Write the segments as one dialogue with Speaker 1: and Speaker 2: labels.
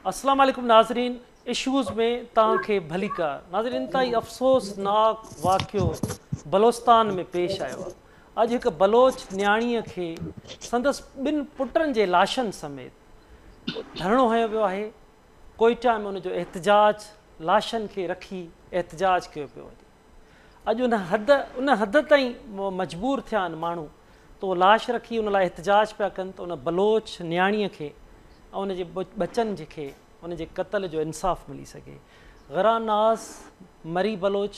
Speaker 1: अस्सलाम वालेकुम नाज़रीन। इशूज़ में तव्हांखे भली कार। नाज़रीन, इंतहाई अफ़सोसनाक वाक़ियो बलोचिस्तान में पेश आयो आहे। अॼु हिकु बलोच न्याणीअ खे संदसि ॿिनि पुटनि जे लाशनि समेत धरणो हयो वियो आहे। कोयटा में उनजो एहतजाज, लाशनि खे रखी एहतजाज कयो पियो वञे। अॼु उन हद ताईं मजबूर थिया आहिनि माण्हू त उहो लाश रखी उन लाइ एहतजाज पिया कनि त उन बलोच न्याणीअ खे ऐं उनजे बचनि खे उनजे क़त्ल जो इंसाफ़ मिली सघे। ग़रा नाज़ मरी बलोच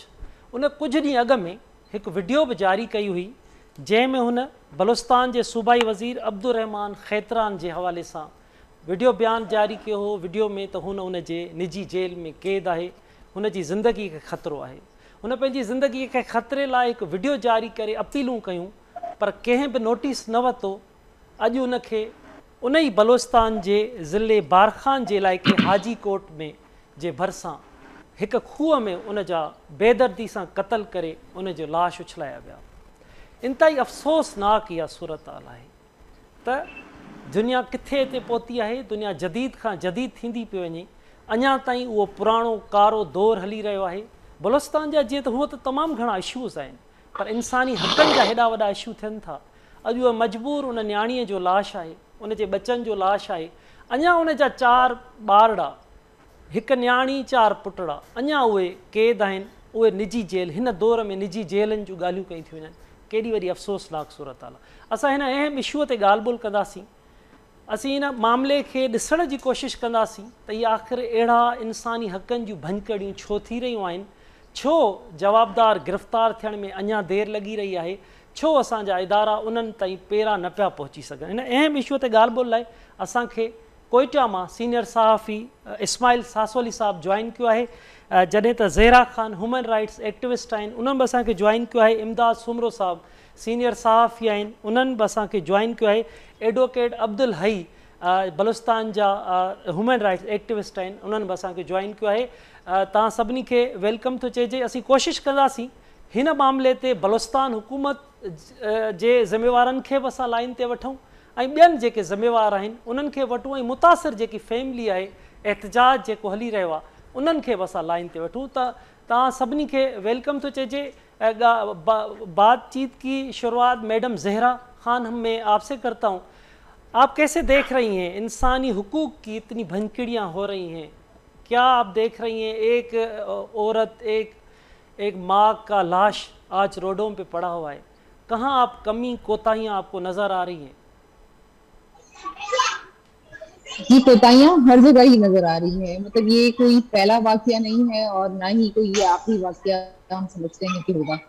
Speaker 1: उन कुझु ॾींहं अॻु में हिकु वीडियो बि जारी कई हुई जंहिंमें हुन बलूचिस्तान जे सूबाई वज़ीर अब्दुर्रहमान खैतरान जे हवाले सां वीडियो बयानु जारी कयो हो। वीडियो में त हुन उनजे निजी जेल में क़ैद आहे, हुनजी ज़िंदगी खे ख़तरो आहे। हुन पंहिंजी ज़िंदगीअ खे ख़तरे लाइ हिकु वीडियो जारी करे अपीलूं कयूं, पर कंहिं बि नोटिस न वरितो। अॼु उनखे उन ई बलूचिस्तान जे ज़िले बारखान जे इलाइक़े हाजी कोट में जे भरिसां हिकु खूह में उन जा बेदर्दी सां क़त्ल करे उन जो लाश उछलाया विया। इंतहाई अफ़सोसनाक इहा सूरत हाल आहे त दुनिया किथे हिते पहुती आहे। दुनिया जदीद खां जदीद थींदी पई वञे, अञा ताईं उहो पुराणो कारो दौरु हली रहियो आहे। बलूचिस्तान जा जीअं त हूअं त तमामु घणा इशूज़ आहिनि, पर इंसानी हक़नि जा हेॾा वॾा इशू थियनि था। अॼु उहा मजबूर उन न्याणीअ जो लाश आहे, उनजे बचनि जो लाश आहे। अञा उन जा 4 ॿारड़ा, हिकु न्याणी 4 पुटड़ा अञा उहे क़ैद आहिनि। उहे निजी जेल, हिन दौर में निजी जेलनि जूं ॻाल्हियूं कयूं थी वञनि। केॾी वॾी अफ़सोसनाक सूरत हाल आहे। असां हिन अहम इशूअ ते ॻाल्हि ॿोल्हि कंदासीं। असीं हिन मामले खे ॾिसण जी कोशिशि कंदासीं त इहे आख़िर अहिड़ा इंसानी हक़नि जूं भञकड़ियूं छो थी रहियूं आहिनि, छो जवाबदार गिरफ़्तार थियण में अञा देरि लॻी रही आहे, छो असांजा इदारा उन्हनि ताईं पेरां न पिया पहुची सघनि। हिन अहम इशूअ ते ॻाल्हि ॿोल्हि लाइ असांखे कोयटा मां सीनियर सहाफ़ी इस्माइल सासोली साहब जॉइन कयो आहे, जॾहिं त Zahra Khan human rights activist आहिनि, उन्हनि बि असांखे जॉइन कयो आहे। इमदाद सुमरो साहब सीनियर सहाफ़ी आहिनि, उन्हनि बि असांखे जॉइन कयो आहे। एडवोकेट अब्दुल हई बलूचिस्तान जा ह्यूमन राइट्स एक्टिविस्ट आहिनि, उन्हनि बि असांखे जॉइन कयो आहे। तव्हां सभिनी खे वेलकम थो चइजे। असीं कोशिशि कंदासीं हिन मामले ते बलूचिस्तान हुकूमत जे ज़िम्मेवारनि खे बि असां लाइन ते वठूं ऐं ॿियनि जेके ज़िम्मेवार आहिनि उन्हनि खे वठूं, ऐं मुतासिर जेकी फैमिली आहे, एहतजाज जेको हली रहियो आहे, उन्हनि खे बि असां लाइन ते वठूं। त तव्हां सभिनी खे वेलकम थो चइजे। बातचीत की शुरुआत मैडम ज़हरा खान में आपसे करता हूँ। आप कैसे देख रही हैं इंसानी हुकूक की इतनी भनकिड़ियाँ हो रही हैं? क्या आप देख रही हैं एक औरत, एक माँ का लाश आज रोडों पे पड़ा हुआ है? कहाँ आप कमी कोताहियाँ आपको नज़र आ रही हैं?
Speaker 2: ये कोताहियां हर जगह ही नजर आ रही है। मतलब ये कोई पहला वाकया नहीं है और ना ही कोई ये आखिरी वाकया हम समझते हैं कि होगा।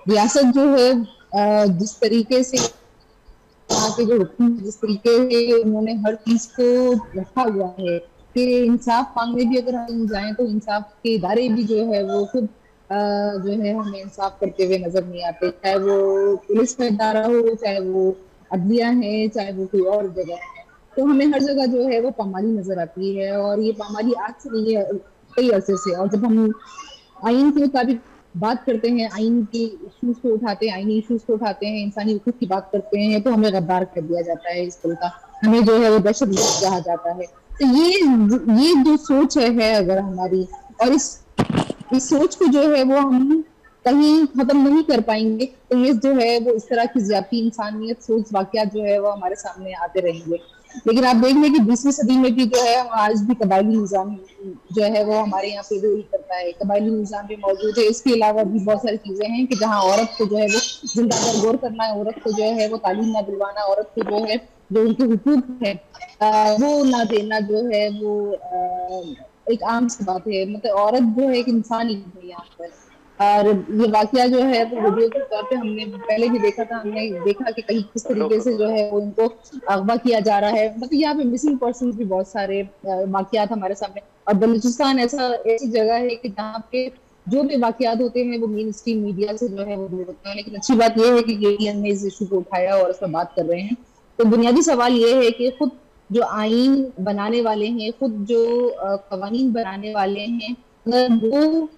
Speaker 2: रियासत जो है जिस तरीके से यहाँ के जो हुक्म जिस तरीके से उन्होंने हर चीज को रखा हुआ है कि इंसाफ मांगने भी अगर हम जाएं तो इंसाफ के इदारे भी जो है वो खुद जो है हमें इंसाफ करते हुए नजर नहीं आते, चाहे वो पुलिस का इदारा हो, चाहे वो अदलिया है, चाहे वो कोई और जगह है। तो हमें हर जगह जो है वो पामाली नजर आती है, और ये पामाली आज से नहीं है, कई अरसे से। और जब हम आइन के मुताबिक बात करते हैं, आइन के इश्यूज को उठाते हैं, आइनी इश्यूज को उठाते हैं, इंसानी हुकूक की बात करते हैं, तो हमें गद्दार कर दिया जाता है इस पुल का, हमें जो है वो दहशतगर्द कहा जाता है। तो ये जो सोच है अगर हमारी, और इस सोच को जो है वो हम कहीं खत्म नहीं कर पाएंगे, तो ये जो है वो इस तरह की ज्यादा इंसानियत सोच वाकया जो है वो हमारे सामने आते रहेंगे। लेकिन आप देख लें कि 20वीं सदी में भी जो है आज भी कबायली निजाम जो है वो हमारे यहाँ पे रूल करता है, कबायली निजाम भी मौजूद है। इसके अलावा भी बहुत सारी चीजें हैं कि जहाँ औरत को जो है वो जिंदा गौर करना है, औरत को जो है वो तालीम ना दिलवाना, औरत को जो है जो उनके हुकूक है वो ना देना, जो है वो एक आम सी बात है। मतलब औरत जो है एक इंसान ही है यहाँ पर। और ये वाकया जो है वो वीडियो के तौर पे हमने पहले भी देखा था, हमने देखा कि कहीं किस तरीके से जो है वो इनको अगवा किया जा रहा है। मतलब यहाँ पे मिसिंग पर्सन भी बहुत सारे वाकयात हमारे सामने। और बलूचिस्तान ऐसी जगह है कि जहाँ पे जो भी वाकयात होते हैं वो मेन स्ट्रीम मीडिया से जो है वो दूर होते हैं। लेकिन अच्छी बात यह है कि एटीएन ने इस इशू को उठाया और इस पर बात कर रहे हैं। तो बुनियादी सवाल ये है कि खुद जो आइन बनाने वाले हैं, खुद जो कवानीन बनाने वाले हैं, अगर वो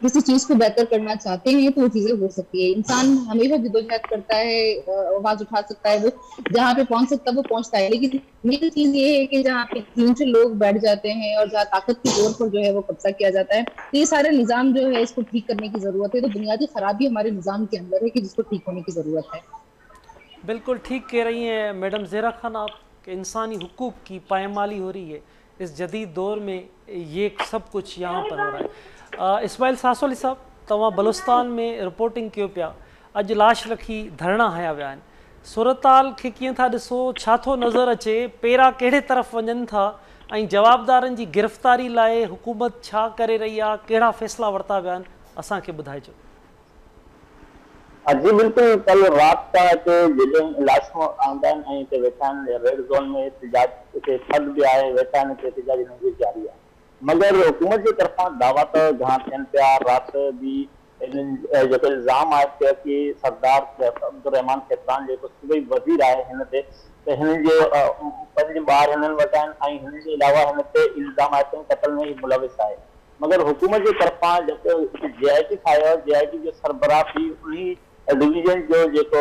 Speaker 2: किसी चीज को बेहतर करना चाहते हैं तो वो चीजें हो सकती है। इंसान हमेशा जद्दोजहद करता है, आवाज उठा सकता है, वो जहाँ पे पहुंच सकता है वो पहुंचता है। लेकिन मेन चीज ये है कि जहाँ पे 300 लोग बैठ जाते हैं और जहाँ ताकत की जोर पर जो है वो कब्जा किया जाता है, तो ये सारे निजाम जो है इसको ठीक करने की जरूरत है। तो बुनियादी खराबी हमारे निजाम के अंदर है कि जिसको ठीक होने की जरूरत है।
Speaker 1: बिल्कुल ठीक कह रही हैं मैडम ज़ेरा खान आप कि इंसानी हुकूक की पायमाली हो रही है इस जदीद दौर में, ये सब कुछ यहाँ पर हो रहा है। इस्माइल सासोली साहब, तव्हां बलूचिस्तान में रिपोर्टिंग कयो पिया, अॼु लाश रखी धरना हया विया आहिनि, सूरताल खे कीअं था ॾिसो, छा थो नज़र अचे, पेरा कहिड़े तरफ़ वञनि था ऐं जवाबदारनि जी गिरफ़्तारी लाइ हुकूमत छा करे रही आहे, कहिड़ा फ़ैसिला वरिता विया आहिनि, असांखे ॿुधाइजो।
Speaker 3: जी बिल्कुल, कल रात का जॾहिं लाशूं आंदा आहिनि ऐं हिते वेठा आहिनि रेड ज़ोन में, एहतजाज हिते थधि बि आहे, वेठा आहिनि हिते एहतजाज हिनजी जारी आहे। मगर हुकूमत जी तरफ़ां दावा त घणा थियनि पिया, राति बि इन्हनि जेको इल्ज़ाम आहे पिया कि सरदार अब्दुर्रहमान खेतान जेको सूबाई वज़ीर आहे हिन ते, त हिन जे 5 ॿार हिननि वटि आहिनि ऐं हिन जे अलावा हिन ते इल्ज़ाम आहे त क़त्ल में ही मुलविस आहे। मगर हुकूमत जी तरफ़ां जेको JIT ठाहियो, JIT जो सरबराह बि उन्ही डिवीजन जो जेको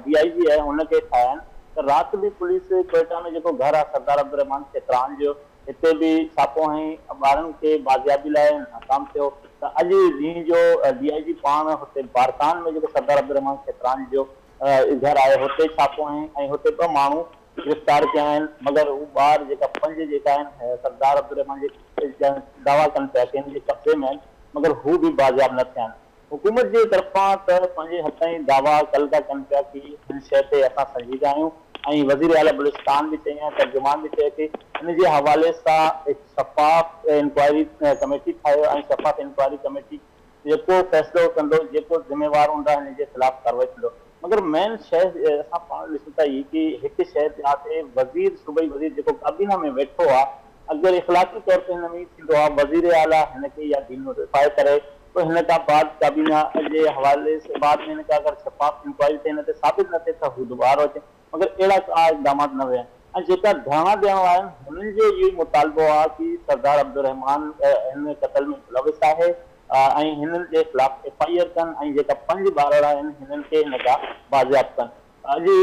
Speaker 3: DIG है उनके ठाया आहिनि। त राति बि पुलिस कोयटा में जेको घर आहे सरदार अब्दुर्रहमान खेतान जो, हिते बि छापो हई, ॿारनि खे बाज़ियाबी लाइ नाकाम थियो। त अॼु ॾींहं जो DIG पाण हुते बारकान में जेको सरदार अब्दुर्रहमान खेतान जो घर आहे हुते छापो हई ऐं हुते 2 माण्हू गिरफ़्तार कया आहिनि। मगर हू ॿार जेका 5 जेका आहिनि सरदार अब्दुर्रहमान जे दावा कनि पिया कि हिन जे कब्ज़े में आहिनि, मगर हू बि बाज़ियाब न थिया आहिनि। हुकूमत जी तरफ़ां त पंहिंजे हथ ई दावा कल था कनि पिया कि हिन शइ ते असां संजीदा आहियूं ऐं वज़ीर आला बलूचिस्तान बि चई आहे, तर्जुमान बि चए थी, हिन जे हवाले सां हिकु शफ़ाफ़ इंक्वायरी कमेटी ठाहियो ऐं शफ़ाफ़ इंक्वायरी कमेटी जेको फ़ैसिलो कंदो, जेको ज़िम्मेवार हूंदा हिन जे ख़िलाफ़ कार्रवाई कंदो। मगर मेन शइ असां पाण ॾिसूं था ई कि हिकु शइ ते वज़ीर सूबाई वज़ीर जेको काबीना में वेठो आहे, अगरि इख़लाक़ी तौर ते हिन में थींदो आहे वज़ीर आला हिनखे या दीन रिफ़ाए करे, तो हिन खां बाद काबीना जे हवाले से बाद में हिन खां अगरि शफ़ाफ़ इंक्वायरी थिए, हिन ते साबित न थिए त हू दुबारो अचे, मगर अहिड़ा का इक़दामात न विया आहिनि। ऐं जेका धरना ॾियण वारा आहिनि हुननि जो इहो मुतालबो आहे कि सरदार अब्दुर्रहमान हिन क़त्ल में मुलविस आहे ऐं हिननि जे ख़िलाफ़ FIR कनि ऐं जेका 5 ॿार आहिनि हिननि खे हिन खां बाज़ियाब कनि। अॼु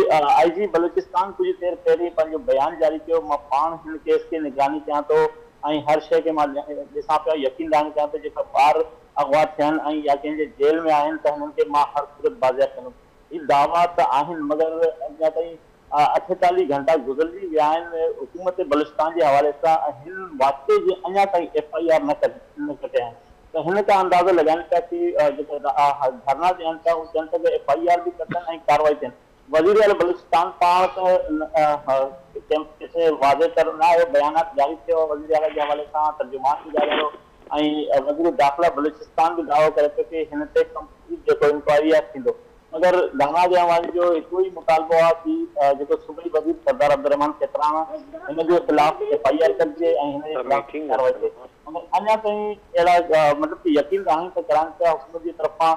Speaker 3: IG बलूचिस्तान कुछ देर पहिरीं पंहिंजो बयान जारी कयो, मां पाण हिन केस खे निगरानी कयां थो ऐं हर शइ खे मां ॾिसां पियो, यकीन दान कयां थो, जेका ॿार अगवा थियनि ऐं या कंहिंजे जेल में आहिनि त हिननि खे मां हर सूरत बाज़ियाब कंदुमि। ही दावा त आहिनि, मगर अञा ताईं 48 घंटा गुज़रजी विया आहिनि हुकूमत बलूचिस्तान जे हवाले सां, हिन वाक़े जे अञा ताईं FIR न कटिया आहिनि। त हिन खां अंदाज़ो लॻाइनि पिया कि जेको धरना ॾियनि था हू चवनि था कि FIR बि कटनि ऐं कार्रवाई थियनि। वज़ीर आला बलूचिस्तान पाण त किथे वाज़े कर न आयो, बयानात जारी थियो वज़ीर आला जे हवाले सां, तर्जुमान बि जारी थियो ऐं वज़ीर दाख़िला बलूचिस्तान बि दावो करे पियो कि हिन ते कंप्लीट जेको इंक्वायरी आहे थींदो। मगर धरना ॾियण वारनि जो हिकु ई मुतालबो आहे कि जेको सूबाई वज़ीर सरदार अब्दुर्रहमान खेतान हिन जे ख़िलाफ़ FIR कजे ऐं हिन जे ख़िलाफ़ कार्रवाई थिए। मगर अञा ताईं अहिड़ा मतिलबु कि यकीन हाणे त कराइनि पिया हुकूमत जी तरफ़ां।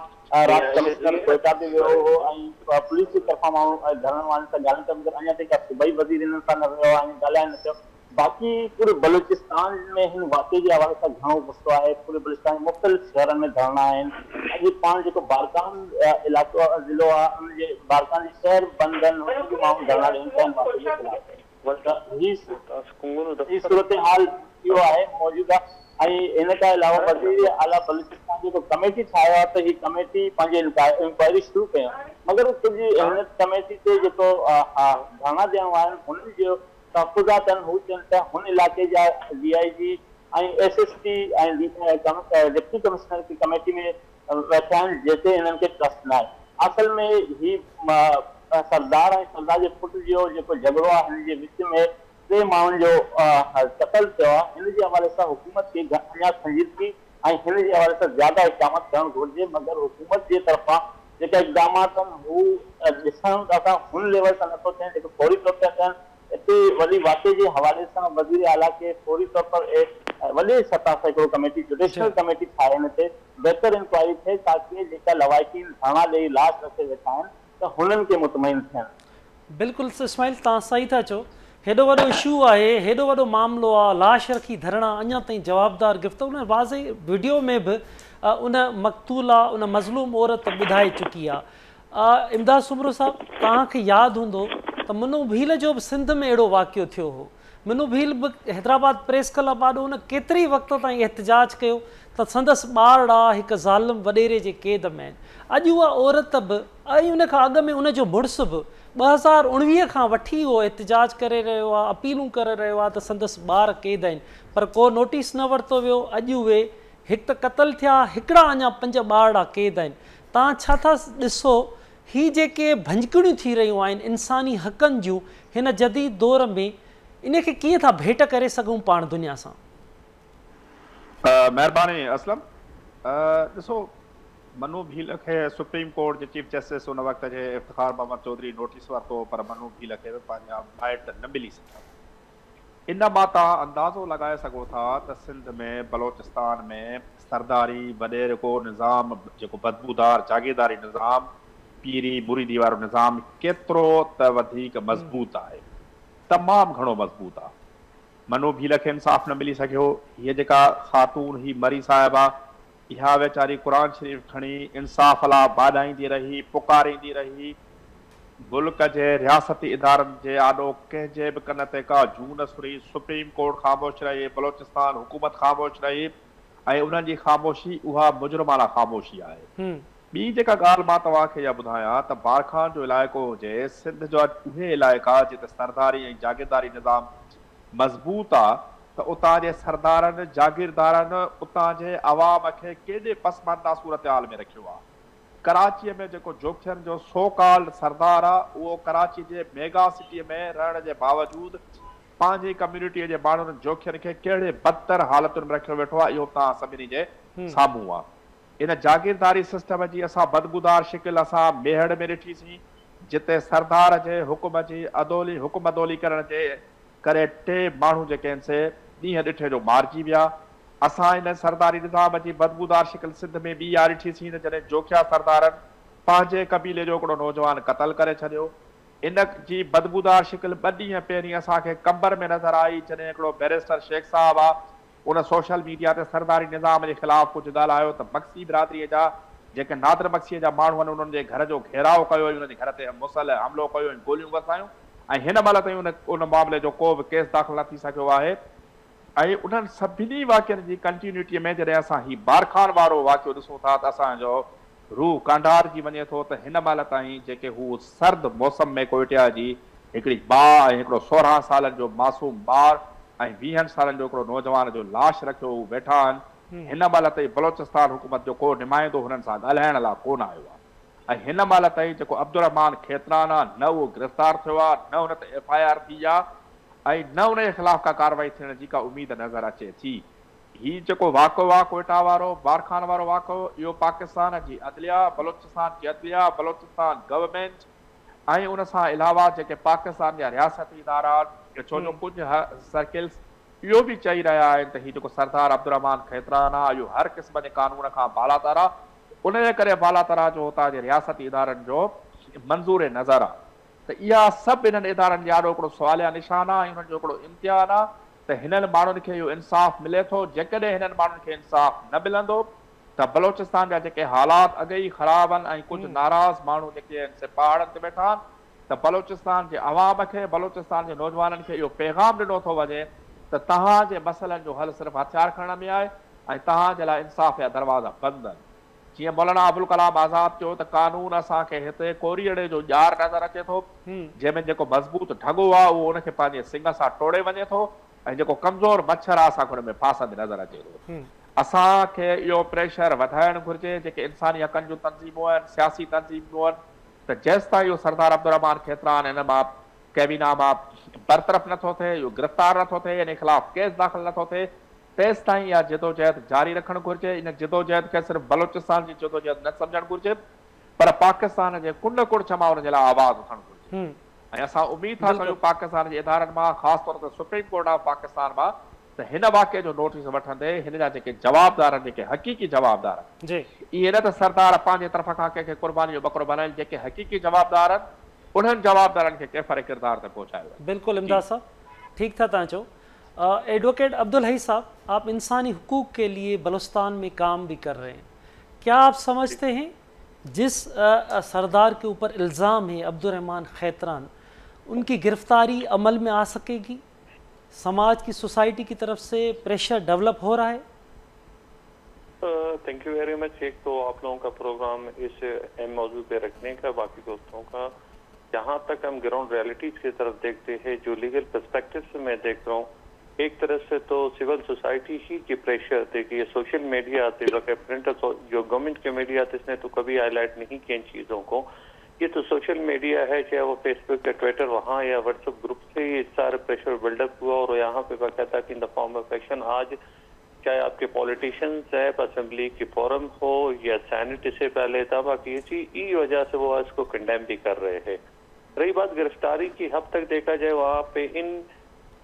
Speaker 3: राति कमिश्नर कोयटा बि वियो हो ऐं पुलिस जी तरफ़ां माण्हू धरण वारनि सां ॻाल्हाइनि था, मगर अञा ताईं का सूबाई वज़ीर हिननि सां न वियो आहे ऐं ॻाल्हाए न थियो। बाक़ी पूरे बलूचिस्तान में हिन वाक़े जे हवाले सां घणो गुस्सो आहे, पूरे बलूचिस्तान में मुख़्तलिफ़ शहरनि में धरना आहिनि। अॼु पाण जेको बारकान इलाइक़ो ज़िलो आहे उन जे बारकान जे शहर बंदि आहिनि, हुन बि माण्हू धरना ॾियनि था हिन वाक़े जे ख़िलाफ़। ही सूरत हाल इहो आहे मौजूदा। ऐं इन खां अलावा वज़ीर आला बलूचिस्तान जेको कमेटी ठाहियो आहे त ही कमेटी पंहिंजी इंक्वायरी शुरू कयो, मगर कुझु हिन कमेटी ते जेको धरना ॾियण वारा आहिनि हुननि जो तहफ़ुज़ात आहिनि, हू चवनि था हुन इलाइक़े जा DIG ऐं SSP ऐं डिप्टी कमिश्नर की कमेटी में वेठा आहिनि जेके हिननि खे ट्रस्ट न आहे। असल में ही सरदार ऐं सरदार जे पुट जो जेको झगड़ो आहे हिन जे विच में 3 माण्हुनि जो क़त्ल थियो आहे, हिन जे हवाले सां हुकूमत खे अञा संजीदगी ऐं हिन जे हवाले सां ज़्यादा इक़दामात करणु घुरिजे। मगर हुकूमत जे तरफ़ां जेका इक़दामात आहिनि हू ॾिसण असां हुन लेवल सां नथो थिए जेको फौरी तौर ते थियनि। हिते वरी वाक़े जे हवाले सां वज़ीर आला खे फौरी तौर पर वॾे सतह ते हिकिड़ो कमेटी जुडिशनल कमेटी ठाहे हिन ते बहितर इंक्वायरी थिए ताकि जेका लवाइकीन धरना ॾेई लाश रखे वेठा आहिनि त हुननि खे मुतमइन थियनि।
Speaker 1: बिल्कुलु इस्माइल, तव्हां सही था चओ, हेॾो वॾो इशू आहे, हेॾो वॾो मामिलो आहे, लाश रखी धरणा, अञा ताईं जवाबदार गिरफ़्तार, उन वाज़े वीडियो में बि उन मक़तूला उन मज़लूम औरत ॿुधाए चुकी आहे। इमदाद सुमरो साहब, तव्हांखे यादि हूंदो त मनु भील जो बि सिंध में अहिड़ो वाक़ियो थियो हो। मनु भील बि हैदराबाद प्रेस क्लब आॾो उन केतिरी वक़्त ताईं एहतिजाज कयो त संदसि ॿारड़ा हिकु ज़ालिम वॾेरे जे क़ैद में आहिनि। अॼु उहा औरत बि ऐं उन खां अॻु में उनजो मुड़ुसु बि 2019 खां वठी उहो एहतिजाज करे रहियो आहे, अपीलूं करे रहियो आहे त संदसि ॿार क़ैद आहिनि, पर को नोटिस न वरितो वियो। अॼु उहे हिकु त क़तल थिया, हिकिड़ा अञा 5 ॿारड़ा क़ैद आहिनि। तव्हां छा था ॾिसो ही जेके भंजकिड़ियूं थी रहियूं आहिनि इंसानी हक़नि जूं हिन जदीद दौर में, इन खे कीअं था भेट करे सघूं पाण दुनिया सां?
Speaker 4: महिरबानी असलम। ॾिसो, मनु भील खे सुप्रीम कोर्ट जे चीफ जस्टिस उन वक़्त जे इफ्तिखार मोहम्मद चौधरी नोटिस वरितो, पर मनु भील खे पंहिंजा माइट न मिली सघिया। इन मां तव्हां अंदाज़ो लॻाए सघो था त सिंध में बलोचिस्तान में सरदारी वॾेरे को निज़ाम, जेको बदबूदार जागीरदारी निज़ाम, पीरी बुरीदी वारो निज़ाम केतिरो त वधीक मज़बूत आहे, तमामु घणो मज़बूत आहे। मनु भील खे इंसाफ़ न मिली सघियो। हीअ जेका ख़ातून ही मरी साहिब आहे, इहा वेचारी क़ुर शरीफ़ खणी इंसाफ़ लाइ बाॾाईंदी रही, पुकारींदी रही। मुल्क जे रियासती इदारनि जे आॾो कंहिंजे बि कन ते का जूं न सुरी। सुप्रीम कोर्ट ख़ामोश रही, बलोचिस्तान हुकूमत ख़ामोश रही, ऐं उन्हनि जी ख़ामोशी उहा मुजरिमाना ख़ामोशी आहे। ॿी जेका ॻाल्हि मां तव्हांखे इहा ॿुधायां त बारखान जो इलाइक़ो हुजे, सिंध जो उहे इलाइक़ा जिते सरदारी ऐं जागीरदारी निज़ाम मज़बूत आहे, त उतां जे सरदारनि जागीरदारनि उतां जे अवाम खे केॾे पसमंदा सूरत हाल में रखियो आहे। कराचीअ में जेको जोखियनि जो सो कॉल्ड सरदार आहे, उहो कराची जे मेगा सिटीअ में रहण जे बावजूदि पंहिंजी कम्यूनिटीअ जे माण्हुनि जोखियनि खे कहिड़े बदतर हालतुनि में रखियो वेठो आहे, इहो तव्हां सभिनी जे साम्हूं आहे। इन जागीरदारी सिस्टम जी असां बदबूदार शिकिल असां मेहड़ में ॾिठीसीं, जिते सरदार जे हुकुम जी हुकुम अदोली करण जे करे 3 माण्हू जेके आहिनि से ॾींहं ॾिठे जो मारिजी विया। असां इन सरदारी निज़ाम जी बदबूदार शिकिल सिंध में ॿी यार ॾिठीसीं, जॾहिं जोखिया सरदारनि पंहिंजे क़बीले जो हिकिड़ो नौजवान क़तल करे छॾियो। इन जी बदबूदार शिकिल 2 ॾींहं पहिरीं असांखे कंबर में नज़र आई, जॾहिं हिकिड़ो बैरिस्टर शेख साहब आहे, उन सोशल मीडिया ते सरदारी निज़ाम जे ख़िलाफ़ कुझु ॻाल्हायो त मक्सी बिरादरीअ जा जेके नादर मक्सीअ जा माण्हू आहिनि, उन्हनि जे घर जो घेराव कयो, उन्हनि जे घर ते मुसल हमिलो कयो, गोलियूं वसायूं, ऐं हिन महिल ताईं उन मामले जो को बि केस दाख़िल न थी सघियो आहे। ऐं उन्हनि सभिनी वाक़िअनि जी कंटिन्यूटीअ में जॾहिं असां ही बारखान वारो वाक़ियो ॾिसूं था त असांजो रूह कांडार जी वञे थो त हिन महिल ताईं जेके हू सर्द मौसम में कोयटिया जी हिकिड़ी माउ ऐं हिकिड़ो 16 सालनि जो मासूम ॿार ऐं 20 सालनि जो हिकिड़ो नौजवान जो लाश रखियो हू वेठा आहिनि। हिन महिल ताईं बलोचिस्तान हुकूमत जो को नुमाइंदो हुननि सां ॻाल्हाइण लाइ कोन आयो आहे। ऐं हिन महिल ताईं जेको अब्दुर्रहमान खेतरान आहे, न उहो गिरफ़्तार थियो आहे, न हुन ते FIR थी आहे, ऐं न उन जे ख़िलाफ़ का कार्रवाई थियण जी का उमेद नज़र अचे थी। हीउ जेको वाक़ियो आहे कोयटा वारो, बारखान वारो वाक़ियो, इहो पाकिस्तान जी अदलिया, बलोचिस्तान जी अदलिया, बलोचिस्तान गवर्नमेंट ऐं उन सां अलावा जेके पाकिस्तान जा रियासती इदारा, छो जो कुझु सर्किल्स इहो बि चई रहिया आहिनि त हीउ जेको सरदार अब्दुर्रहमान खेतरान आहे, इहो हर क़िस्म जे कानून खां बालातर आहे, उन जे करे बालातर आहे जो हुतां जे रियासती इदारनि जो मंज़ूर नज़र आहे। त इहा सभु इन्हनि इदारनि जे ॾाढो हिकिड़ो सवालिया निशान आहे, इन्हनि जो हिकिड़ो इम्तिहान आहे त हिननि माण्हुनि खे इहो इंसाफ़ मिले थो। जेकॾहिं हिननि माण्हुनि खे इंसाफ़ न मिलंदो त बलोचिस्तान जा जेके हालात अॻे ई ख़राब आहिनि ऐं कुझु नाराज़ माण्हू जेके आहिनि से पहाड़नि ते वेठा आहिनि, त बलोचिस्तान जे अवाम खे, बलोचिस्तान जे नौजवाननि खे इहो पैगाम ॾिनो थो वञे त तव्हांजे मसइलनि जो हल सिर्फ़ु हथियार खणण में आहे ऐं तव्हांजे लाइ इंसाफ़ जा दरवाज़ा बंदि आहिनि। जीअं मौलाना अबुल कलाम आज़ाद चयो त कानून असांखे हिते कोरीअड़े जो ॼार नज़र अचे थो, जंहिंमें जेको मज़बूत ढॻो आहे उहो उनखे पंहिंजे सिंग सां टोड़े वञे थो ऐं जेको कमज़ोर मच्छर आहे असांखे हुन में फासंदे नज़र अचे थो। असांखे इहो प्रेशर वधाइणु घुरिजे, जेके इंसानी हक़नि जूं तंज़ीमूं आहिनि, सियासी तंज़ीमूं आहिनि, त जेसि ताईं इहो सरदार अब्दुर्रहमान खेतरान हिन मां कैबिना मां बरतरफ़ नथो थिए, इहो गिरफ़्तार नथो थिए, इन ख़िलाफ़ केस दाख़िल नथो थिए, तेसि ताईं इहा जिदोजहद जारी रखणु घुरिजे। इन जिदोजहद खे सिर्फ़ु बलोचिस्तान जी जिदोजहद न सम्झणु घुरिजे, पर पाकिस्तान जे कुंड कुड़च मां हुन जे लाइ आवाज़ उथणु घुरिजे। ऐं असां उमेद था कयूं पाकिस्तान जे इदारनि मां, ख़ासि तौर ते सुप्रीम कोर्ट ऑफ पाकिस्तान मां, त हिन वाक़िए जो नोटिस वठंदे हिन जा जेके जवाबदार आहिनि, जेके हक़ीक़ी जवाबदार आहिनि, इहे न त सरदार पंहिंजे तरफ़ खां कंहिंखे क़ुर्बानी जो बकरो बनाइनि, जेके हक़ीक़ी जवाबदार आहिनि उन्हनि जवाबदारनि खे कैफ़र किरदार ते पहुचायो।
Speaker 1: बिल्कुलु इमदाद साहब, ठीक था तव्हां चओ। एडवोकेट अब्दुल हई साहब, आप इंसानी हुकूक के लिए बलूचिस्तान में काम भी कर रहे हैं, क्या आप समझते हैं जिस सरदार के ऊपर इल्ज़ाम है अब्दुर्रहमान खैतरान, उनकी गिरफ्तारी अमल में आ सकेगी? समाज की, सोसाइटी की तरफ से प्रेशर डेवलप हो रहा है?
Speaker 5: Thank U very much. एक तो आप लोगों का प्रोग्राम इस अहम मौजू पे रखने का, बाकी दोस्तों का। जहाँ तक हम ग्राउंड रियलिटीज की तरफ देखते हैं, जो लीगल पर्सपेक्टिव से मैं देख रहा हूँ, एक तरह से तो सिविल सोसाइटी ही की प्रेशर देखिए, सोशल मीडिया आते प्रिंट जो गवर्नमेंट के मीडिया आते इसने तो कभी हाईलाइट नहीं किया इन चीज़ों को। ये तो सोशल मीडिया है, चाहे वो फेसबुक या ट्विटर वहाँ या व्हाट्सएप ग्रुप से ये सारे प्रेशर बिल्डअप हुआ और यहाँ पे बाकायदा कि in the form of action आज चाहे आपके पॉलिटिशियंस है, असेंबली की फोरम हो या सेनेट इससे पहले था, बाकी इसी वजह से वो इसको कंडेम भी कर रहे हैं। रही बात गिरफ्तारी की, हद तक देखा जाए वहाँ पे इन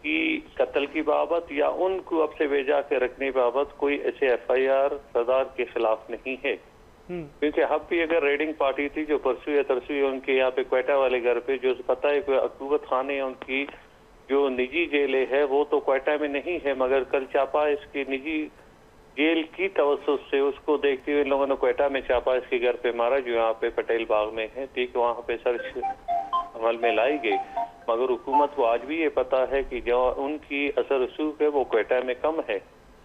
Speaker 5: की कत्ल की बाबत या उनको अब से भेजा के रखने बाबत कोई ऐसे एफआईआर सरदार के खिलाफ नहीं है। क्योंकि अब भी अगर रेडिंग पार्टी थी जो परसों या तरसों उनके यहाँ पे क्वेटा वाले घर पे, जो पता है कोई अकूबत खान है उनकी जो निजी जेल है वो तो क्वेटा में नहीं है, मगर कल चापा इसकी निजी जेल की तवज्जुह से उसको देखते हुए इन लोगों ने क्वेटा में चापा इसके घर पे मारा जो यहाँ पे पटेल बाग में है। ठीक, वहाँ पे सर्च अमल में लाई गई, मगर हुकूमत को आज भी ये पता है कि जो उनकी असर रसूख है वो क्वेटा में कम है,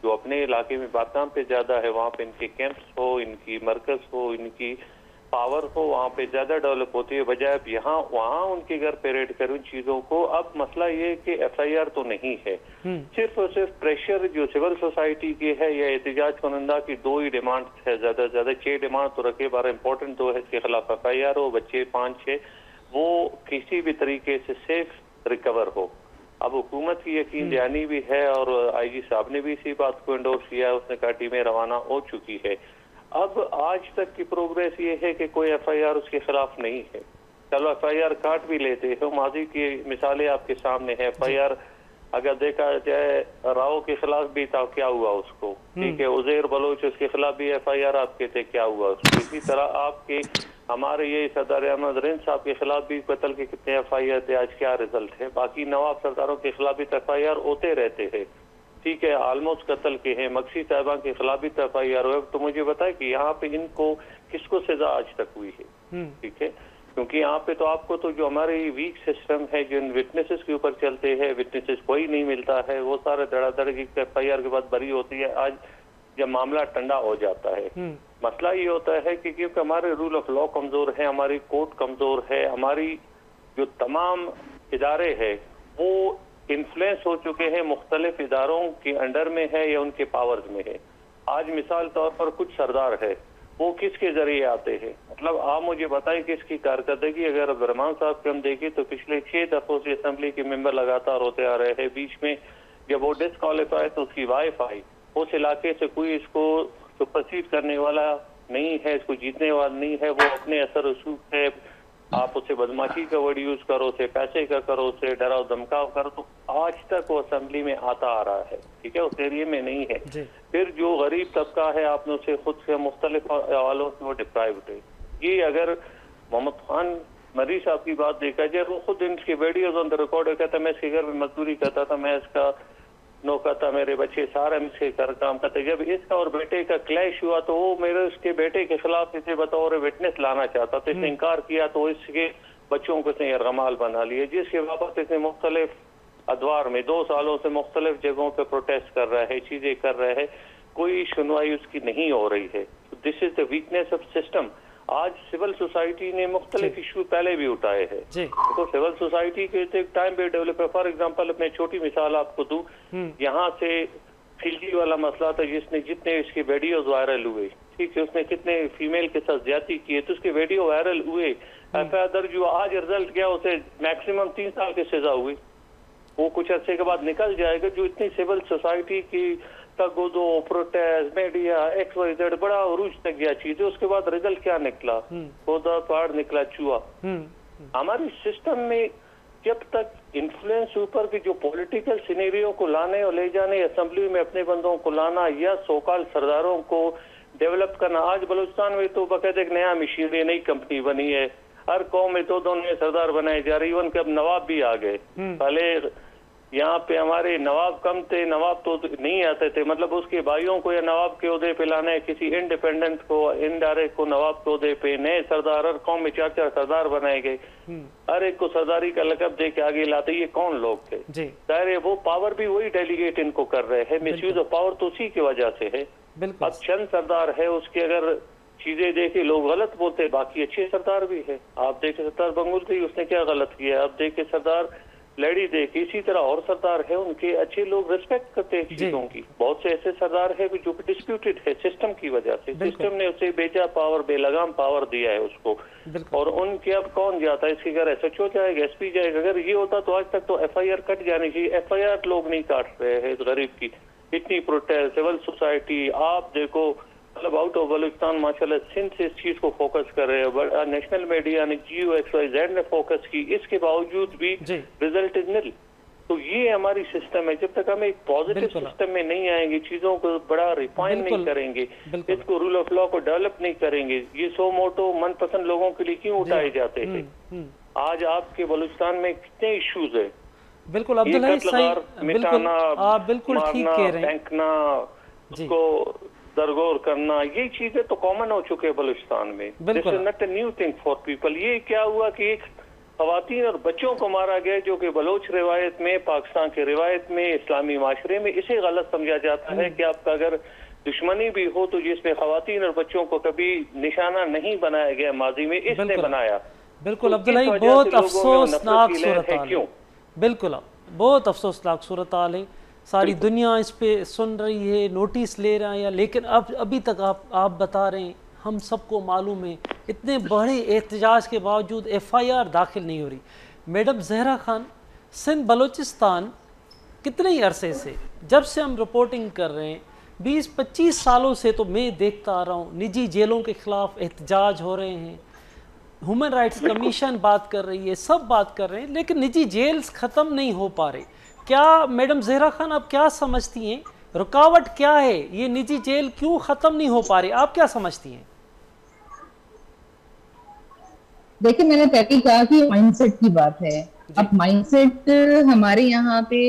Speaker 5: जो अपने इलाके में बातनाम पे ज्यादा है, वहाँ पे इनके कैंप्स हो, इनकी मरकज हो, इनकी पावर हो, वहाँ पे ज्यादा डेवलप होती है, बजाय अब यहाँ वहाँ उनके घर पे रेड करूँ चीजों को। अब मसला ये कि एफआईआर तो नहीं है, सिर्फ और सिर्फ प्रेशर जो सिविल सोसाइटी की है या एहतजाज कुनंदा की दो ही डिमांड है, ज्यादा से ज्यादा 6 डिमांड तो रखे, 12 इंपॉर्टेंट दो है इसके खिलाफ एफआईआर हो, बच्चे 5-6 वो किसी भी तरीके से सेफ रिकवर हो। अब हुकूमत की यकीन दहानी भी है और आईजी साहब ने भी इसी बात को एंडोर्स किया है, उसने कहा टीमें रवाना हो चुकी है। अब आज तक की प्रोग्रेस ये है कि कोई एफआईआर उसके खिलाफ नहीं है। चलो एफआईआर काट भी लेते हैं, माजी की मिसालें आपके सामने है। एफआईआर अगर देखा जाए राव के खिलाफ भी था, क्या हुआ उसको, ठीक है, उजैर बलोच उसके खिलाफ भी एफआईआर आपके थे, क्या हुआ उसको। इसी तरह आपके हमारे ये सरदार अहमद रिंद साहब के खिलाफ भी कत्ल के कितने एफआईआर थे, आज क्या रिजल्ट है। बाकी नवाब सरदारों के खिलाफ भी एफआईआर होते रहते हैं, ठीक है, ऑलमोस्ट कत्ल के हैं। मक्सी साहबा के खिलाफ भी एफआईआर हुए। तो मुझे बताए कि यहाँ पे इनको किसको सजा आज तक हुई है, ठीक है, क्योंकि यहाँ पे तो आपको तो जो हमारी वीक सिस्टम है, जिन विटनेसेस के ऊपर चलते हैं, विटनेसेस कोई नहीं मिलता है, वो सारे धड़ाधड़ की एफआईआर के बाद बरी होती है। आज जब मामला ठंडा हो जाता है, मसला ये होता है कि क्योंकि हमारे रूल ऑफ लॉ कमजोर है, हमारी कोर्ट कमजोर है, हमारी जो तमाम इदारे हैं वो इन्फ्लुएंस हो चुके हैं, मुख्तलिफ इदारों के अंडर में है या उनके पावर्स में है। आज मिसाल तौर पर कुछ सरदार है, वो किसके जरिए आते हैं, मतलब आप मुझे बताएं कि इसकी कारकर्दगी अगर अब्दुर्रहमान साहब के हम देखें तो पिछले 6 दफों से असेंबली के मेंबर लगातार होते आ रहे हैं। बीच में जब वो डिस्क्वालीफाई तो उसकी वाइफ आई, उस इलाके से कोई इसको सुपरसीड करने वाला नहीं है, इसको जीतने वाला नहीं है, वो अपने असर रसूख से आप उसे बदमाशी का वर्ड यूज करो, उसे पैसे का करो, उसे डराव धमकाव करो, तो आज तक वो असेंबली में आता आ रहा है, ठीक है, उस एरिए में नहीं है। फिर जो गरीब तबका है आपने उसे खुद से मुख्तलिफ हवालों से वो डिप्राइव्ड है। ये अगर मोहम्मद खान मरी साहब की बात देखा जाए, वो खुद इनकी वीडियोज ऑन द रिकॉर्ड कहता मैं इसके घर में मजदूरी करता था, मैं इसका नौकर था, मेरे बच्चे सारे मिलकर कर काम करते। जब इसका और बेटे का क्लैश हुआ तो वो मेरे उसके बेटे के खिलाफ इसे बतौर विटनेस लाना चाहता था, इसने इनकार किया तो इसके बच्चों को इसने यरगमाल बना लिया, जिसके बाबत इसने मुख्तलिफ अदवार में 2 सालों से मुख्तलिफ जगहों पे प्रोटेस्ट कर रहा है, चीजें कर रहे हैं, कोई सुनवाई उसकी नहीं हो रही है। This is the weakness of system. आज सिविल सोसाइटी ने मुख्तलिफ इशू पहले भी उठाए हैं, तो सिविल सोसाइटी के एक टाइम पे डेवलप है। फॉर एग्जांपल मैं छोटी मिसाल आपको दूं, यहाँ से खिलजी वाला मसला था, जिसने जितने इसके वीडियोज वायरल हुए, ठीक है, उसने कितने फीमेल के साथ ज्यादती की है, तो उसके वीडियो वायरल हुए, एफआईआर दर्ज हुआ, आज रिजल्ट गया, उसे मैक्सिमम 3 साल की सजा हुई, वो कुछ अर्से के बाद निकल जाएगा। जो इतनी सिविल सोसाइटी की तगोदो, प्रोटेस्ट, मीडिया, XYZ बड़ा उरूज तक गया चीज है, उसके बाद रिजल्ट क्या निकला, पौधा पहाड़ निकला चूहा। हमारी सिस्टम में जब तक इन्फ्लुएंस ऊपर की जो पॉलिटिकल सिनेरियो को लाने और ले जाने, असेंबली में अपने बंदों को लाना या सोकाल सरदारों को डेवलप करना, आज बलूचिस्तान में तो बाकायदा एक नया मशीनरी, नई कंपनी बनी है, हर कौम में 2-2 नए सरदार बनाए जा रहे, इवन के अब नवाब भी आ गए। पहले यहाँ पे हमारे नवाब कम थे, नवाब तो नहीं आते थे, मतलब उसके भाइयों को या नवाब के ओहदे पे लाने, किसी इंडिपेंडेंट को इनडायरेक्ट को नवाब के ओहदे पे, नए सरदार, हर कौम में 4-4 सरदार बनाए गए, हर एक को सरदारी का लकब दे के आगे लाते। ये कौन लोग थे? जाहिर है वो पावर भी वही डेलीगेट इनको कर रहे हैं, मिसयूज ऑफ पावर तो उसी की वजह से है। अब चंद सरदार है, उसके अगर चीजें देखे लोग गलत बोलते, बाकी अच्छे सरदार भी है। आप देखे सरदार बंगुल थे, उसने क्या गलत किया, आप देखे सरदार लेडी देखे, इसी तरह और सरदार है, उनके अच्छे लोग रिस्पेक्ट करते हैं चीजों की। बहुत से ऐसे सरदार है जो डिस्प्यूटेड है सिस्टम की वजह से, सिस्टम ने उसे बेचा पावर, बेलगाम पावर दिया है उसको, और उनके अब कौन जाता है इसकी? अगर एसएचओ जाएगा, एसपी जाएगा, अगर ये होता तो आज तक तो एफआईआर कट जानी चाहिए। एफआईआर लोग नहीं काट रहे हैं इस गरीब की, इतनी प्रोटेस्ट, सिविल सोसाइटी, आप देखो मतलब आउट ऑफ बलूचिस्तान माशाल्लाह सिंध से इस चीज को फोकस कर रहे हैं, नेशनल मीडिया ने GOXYZ ने फोकस की, इसके बावजूद भी रिजल्ट इज निल। तो ये हमारी सिस्टम है, जब तक हम एक पॉजिटिव सिस्टम में नहीं आएंगे, चीजों को बड़ा रिफाइन नहीं करेंगे, इसको रूल ऑफ लॉ को डेवलप नहीं करेंगे, ये सो मोटो मनपसंद लोगों के लिए क्यों उठाए जाते हैं? आज आपके बलूचिस्तान में कितने इश्यूज है?
Speaker 1: बिल्कुल अब्दुल्ला सही, बिल्कुल आप बिल्कुल ठीक कह रहे हैं,
Speaker 5: फेंकना, उसको दरगोर करना, ये चीजें तो कॉमन हो चुके हैं बलूचिस्तान में। This is not a new thing for people. ये क्या हुआ कि एक खवातीन और बच्चों को मारा गया जो कि बलोच रिवायत में, पाकिस्तान की रिवायत में, इस्लामी माशरे में इसे गलत समझा जाता है कि आपका अगर दुश्मनी भी हो तो जिसमें खवातीन और बच्चों को कभी निशाना नहीं बनाया गया माजी में, इसने बनाया।
Speaker 1: बिल्कुल अब्दुल्ला, बहुत अफसोसनाक सूरत हाल है, बिल्कुल बहुत अफसोसनाक सूरत हाल है, सारी दुनिया इस पे सुन रही है, नोटिस ले रहा है, लेकिन अब अभी तक आप बता रहे हैं, हम सबको मालूम है इतने बड़े एहतजाज के बावजूद FIR दाखिल नहीं हो रही। मैडम जहरा खान, सिंध बलूचिस्तान कितने ही अरसे से, जब से हम रिपोर्टिंग कर रहे हैं, 20-25 सालों से तो मैं देखता आ रहा हूँ, निजी जेलों के खिलाफ एहतजाज हो रहे हैं, ह्यूमन राइट्स कमीशन बात कर रही है, सब बात कर रहे हैं, लेकिन निजी जेल्स ख़त्म नहीं हो पा रहे। क्या मैडम जहरा खान आप क्या समझती हैं, रुकावट क्या है, ये निजी जेल क्यों ख़त्म नहीं हो पा रही, आप क्या समझती हैं?
Speaker 2: देखिए, मैंने पहले कहा कि माइंडसेट की बात है। अब माइंडसेट हमारे यहाँ पे,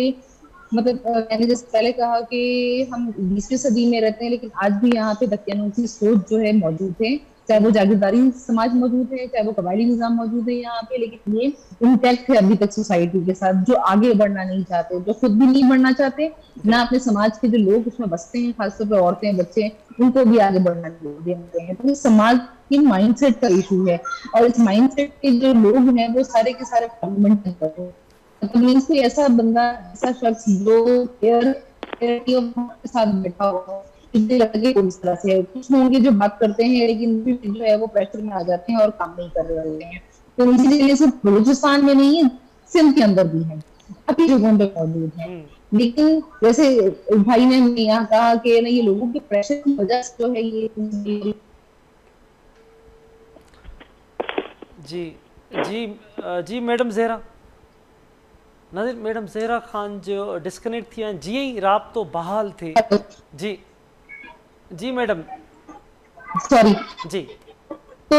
Speaker 2: मतलब मैंने जैसे पहले कहा कि हम 20वीं सदी में रहते हैं, लेकिन आज भी यहाँ पे दकियानूसी सोच जो है मौजूद है, चाहे वो जागीरदारी समाज मौजूद है, चाहे वो कबायली निजाम मौजूद है यहाँ पे, लेकिन ये इंटैक्ट है अभी तक सोसाइटी के साथ, जो आगे बढ़ना नहीं चाहते, जो खुद भी नहीं बढ़ना चाहते, ना अपने समाज के जो लोग उसमें बसते हैं, खासतौर पर औरतें, बच्चे, उनको भी आगे बढ़ना देते हैं। तो ये समाज की माइंडसेट का इशू है, और इस माइंडसेट के जो लोग हैं वो सारे के सारे पार्लियामेंट में करते हैं। मतलब ऐसा बंदा, ऐसा शख्स जो केयर के साथ बैठा हो, लगे इस तरह से, कुछ होंगे जो बात करते हैं लेकिन जो है वो प्रेशर में आ जाते हैं और काम नहीं कर रहे होते हैं। तो इसीलिए सिर्फ बलूचिस्तान में नहीं है, सिंध के अंदर भी है, काफी जगहों पे मौजूद है। लेकिन जैसे भाई ने यहाँ कहा कि ना, ये लोगों के प्रेशर की वजह से जो है ये
Speaker 1: जी मैडम जहरा नाज़रीन, मैडम जहरा खान जो डिस्कनेक्ट थी, जी ही राब्तो बहाल थे। जी मैडम,
Speaker 2: सॉरी
Speaker 1: जी।
Speaker 2: तो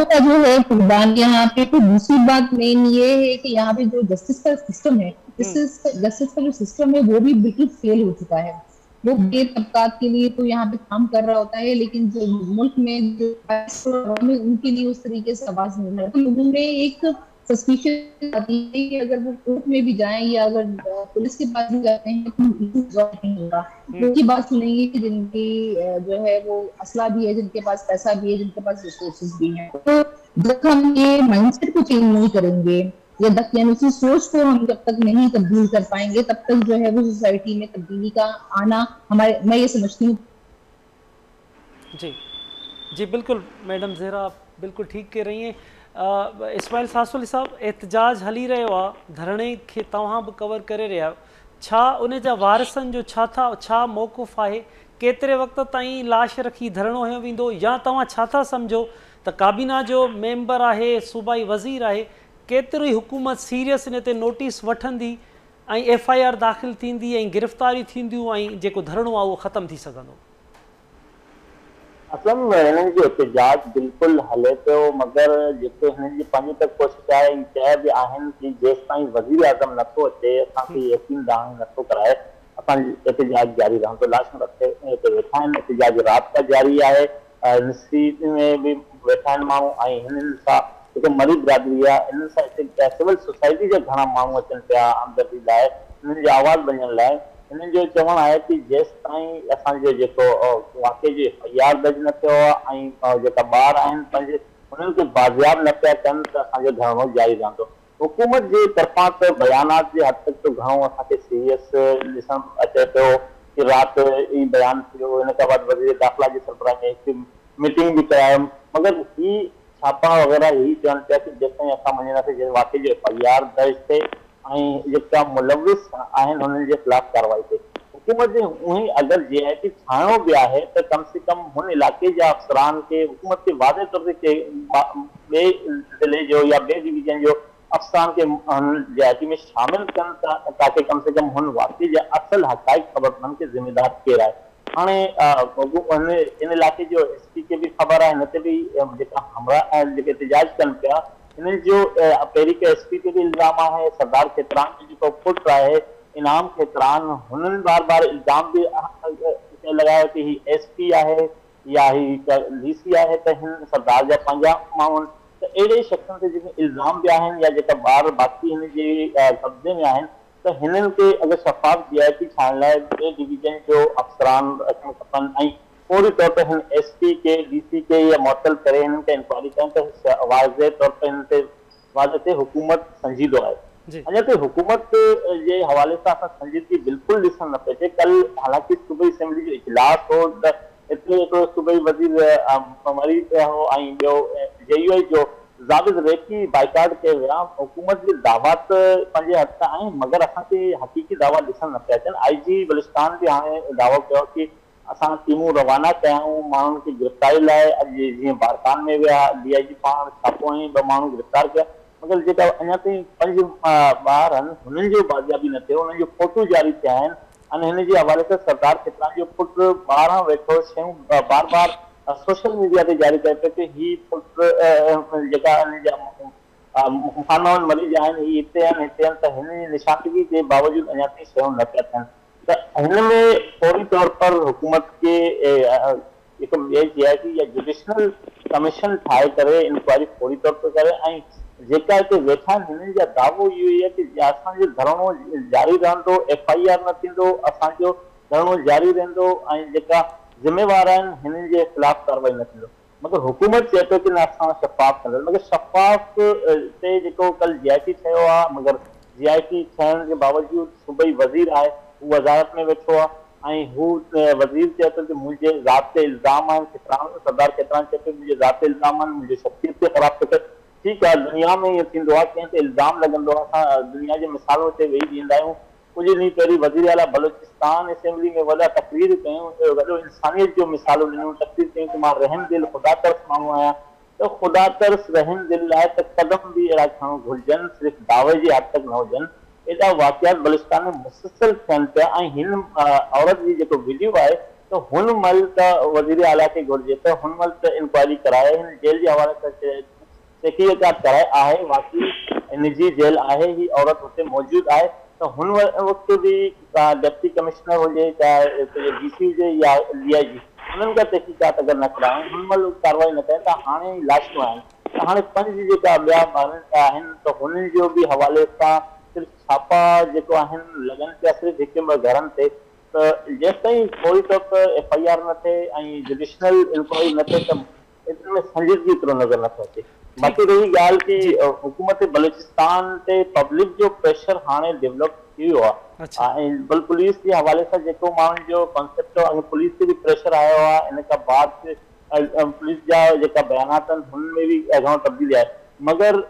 Speaker 2: का जो है कुर्बान यहाँ पे, तो दूसरी बात मेन ये है कि यहाँ पे जो जस्टिस का सिस्टम है, जस्टिस का जो सिस्टम है वो भी बिल्कुल फेल हो चुका है। वो तबकात के लिए तो यहाँ पे काम कर रहा होता है, लेकिन जो मुल्क में जो उनके लिए उस तरीके से आवाज नहीं है। तो लोगों में एक सस्पिशन आती है कि अगर वो कोर्ट में भी जाएं या अगर पुलिस के पास भी जाते हैं तो नहीं होगा, उनकी बात सुनेंगे कि जिनकी जो है वो असला भी है, जिनके पास पैसा भी है, जिनके पास रिसोर्सेज भी हैं। तो जब हम ये माइंडसेट को चेंज नहीं करेंगे या दकियानूसी सोच को हम जब तक नहीं तब्दील कर पाएंगे, तब तक जो है वो सोसाइटी में तब्दीली का आना हमारे, मैं ये समझती हूँ।
Speaker 1: जी बिल्कुल मैडम जहरा, आप बिल्कुल ठीक कह रही हैं। इस्माइल सासुली साहब, एहतजाज हली रहियो आहे, धरणे खे तव्हां बि कवर करे रहिया, छा उन जा वारिसनि जो छा मौक़िफ़ आहे, केतिरे वक़्त ताईं लाश रखी धरणो हयो वेंदो, या तव्हां छा था सम्झो त काबीना जो मेंबर आहे, सूबाई वज़ीर आहे, केतिरी हुकूमत सीरियस इन ते नोटिस वठंदी ऐं FIR दाख़िल थींदी ऐं गिरफ़्तारी थींदियूं ऐं जेको धरणो आहे उहो ख़तमु थी सघंदो?
Speaker 3: असल में हिननि जो एहतजाज बिल्कुलु हले पियो, मगर जेके हिननि जी पंहिंजी तक कोशिशि आहे, चया बि आहिनि कि जेसि ताईं वज़ीर आज़म नथो अचे, असांखे यकीन दान नथो कराए, असांजो एहतजाज जारी रहंदो। लाशम रखे हिते वेठा आहिनि, एहतजाज राति खां जारी आहे। मिस्ट्री में बि वेठा आहिनि माण्हू, ऐं हिननि सां जेको मरी बिरादरी आहे, हिननि सां हिते सिविल सोसाइटी जा घणा माण्हू अचनि पिया हमदर्दी लाइ, हिननि जो आवाज़ बणण लाइ। हिननि जो चवणु आहे कि जेसि ताईं असांजो जेको वाक़े जो FIR दर्ज न थियो आहे ऐं जेका ॿार आहिनि पंहिंजे हुननि खे बाज़ियाब न पिया कनि, त असांजो धरणो जारी रहंदो। हुकूमत जे तरफ़ां त बयानात जे हद तक तो घणो असांखे सीरियस ॾिसणु अचे पियो कि राति ई बयानु थियो, हिन खां बाद वज़ीर दाख़िला जी सरबराह में हिकु मीटिंग बि करायो, मगर ही छापा वग़ैरह ही चवनि पिया कि जेसिताईं असां मञी नथा वाक़े जो FIR दर्ज थिए ऐं जेका मुलविस आहिनि हुननि जे ख़िलाफ़ कार्रवाई थिए। हुकूमत जे उहें ई अगरि GIT ठाहिणो बि आहे त कम से कम हुन इलाइक़े जा अफ़सरान खे हुकूमत खे वाज़े तौर ते ॿिए ज़िले जो या ॿिए डिवीज़न जो अफ़सरान खे GIT में शामिल कनि ताकि कम से कम हुन वाक़े जा असल हक़ाइक़ ख़बर पवनि कि ज़िम्मेदार केरु आहे। हाणे इन इलाइक़े जो SP खे बि ख़बर आहे, हिन ते बि जेका हमरा जेके एहतजाज कनि पिया, हिननि जो पहिरीं के SP ते बि इल्ज़ाम आहे, सरदार खेतरान जो जेको पुटु आहे इनाम खेतरान, हुननि बार बार इल्ज़ाम बि लॻायो कि ही SP आहे या ही DC आहे, त हिन सरदार जा पंहिंजा माण्हू आहिनि। त अहिड़े शख़्सनि ते जेके इल्ज़ाम बि आहिनि या जेका ॿार बाक़ी हिन जे कब्ज़े में आहिनि, त हिननि खे अगरि शफ़ाफ़ GIT ठाहिण लाइ ॿिए डिवीज़न जो अफ़सरान अचणु खपनि ऐं फौरी तौर ते हिन SP के DC के या मुअत्तल करे हिननि खे इंक्वायरी कनि त वाज़े तौर ते हिन ते वाज़े ते हुकूमत संजीदो आहे। अञा ताईं हुकूमत जे हवाले सां असां संजीदगी बिल्कुलु ॾिसणु न पई अचे। कल हालांकि सूबाई असेंबली जो इजलास हो, त हिते हिकिड़ो सूबाई वज़ीर मरी हो ऐं ॿियो JUI जो ज़ाबित रेकी बाइकाट कयो विया। हुकूमत जे दावा त पंहिंजे हथ आहिनि, मगर असांखे हक़ीक़ी दावा ॾिसणु न पिया अचनि। IG बलिस्तान बि हाणे दावो कयो कि असां टीमूं रवाना कयाऊं माण्हुनि खे गिरफ़्तारी लाइ। अॼु जीअं बारकान में विया DIG पाण छापो ऐं 2 माण्हू गिरफ़्तार कया, मगर जेका अञा ताईं 5 ॿार आहिनि हुननि जो बाज़ियाबी न थियो, हुननि जो फोटो जारी थिया आहिनि। ऐं हिन जे हवाले सां सरदार खेतरान जो पुटु ॿाहिरां वेठो शयूं बार बार सोशल मीडिया ते जारी करे पियो कि ही पुटु जेका हिन जा मुखानवन मरीज़ आहिनि ही हिते आहिनि, त हिन जी निशानदगी जे बावजूदि अञा ताईं शयूं न पिया थियनि। त हिन में फौरी तौर पर हुकूमत खे हिकु ॿिए GIT या जुडिशनल कमीशन ठाहे करे इंक्वायरी फौरी तौर ते करे ऐं जेका हिते वेठा आहिनि हिननि जा दावो इहो ई आहे कि असांजो धरणो जारी रहंदो, FIR न थींदो, असांजो धरणो जारी रहंदो ऐं जेका ज़िम्मेवार आहिनि हिननि जे ख़िलाफ़ कार्रवाई न थींदो। मगर हुकूमत चए थो कि न असां शफ़ाफ़ कंदासीं, मगर शफ़ाफ़ ते जेको कल GIT ठहियो आहे, मगर GIT थियण जे बावजूदि सूबाई वज़ीर आहे हू वज़ारत में वेठो आहे ऐं हू वज़ीर चए थो कि मुंहिंजे ज़ात ते इल्ज़ाम आहिनि। सरदार खेतरान चए थो मुंहिंजे ज़ात ते इल्ज़ाम आहिनि, मुंहिंजी शख़्सियत खे ख़राबु थो करे। ठीकु आहे, दुनिया में ईअं थींदो आहे, कंहिं ते इल्ज़ाम लॻंदो आहे, असां दुनिया जे मिसालूं ते वेही ॾींदा आहियूं। कुझु ॾींहं पहिरीं वज़ीर आला बलोचिस्तान असेंबली में वॾा तक़रीर कयूं, वॾो इंसानियत जो मिसालूं ॾिनियूं, तक़रीर कयूं कि मां रहम दिल ख़ुदा तरस माण्हू आहियां। त ख़ुदा तरस रहम दिल आहे त क़दम बि अहिड़ा खणणु घुरिजनि, सिर्फ़ु दावे जे हद तक न हुजनि। एॾा वाक़ियात बलिस्तान में मुसलसल थियनि पिया ऐं हिन औरत जी जेको वीडियो आहे त हुन महिल त वज़ीर आला खे घुरिजे त हुन महिल त इंक्वायरी कराए, हिन जेल जे हवाले सां तहक़ीक़ात कराए आहे, वाक़ई निजी जेल आहे, ही औरत हुते मौजूद आहे। त हुन वक़्तु बि डिप्टी कमिश्नर हुजे, चाहे DC हुजे या DIG, हुननि खां तहक़ीक़ात अगरि न कराइनि, हुन महिल कार्रवाई न कनि, त हाणे लाशूं आहिनि। त हाणे 5 जेका ॿिया ॿार आहिनि त हुननि जो बि हवाले सां सिर्फ़ु छापा जेको आहिनि लॻनि पिया सिर्फ़ु 1-2 घरनि ते। त जेसिताईं फौरी तौर ते FIR न थिए ऐं जुडिशनल इंक्वायरी न थिए त इन में संजीदगी एतिरो नज़र नथो अचे। बाक़ी रही ॻाल्हि कि हुकूमत बलूचिस्तान ते पब्लिक जो प्रेशर हाणे डेवलप थी वियो आहे ऐं पुलिस जे हवाले सां जेको माण्हुनि जो कॉन्सेप्ट आहे, पुलिस ते बि प्रेशर आयो आहे। इन खां बाद पुलिस जा जेका बयानात आहिनि हुन में बि घणो तब्दीली आहे, मगर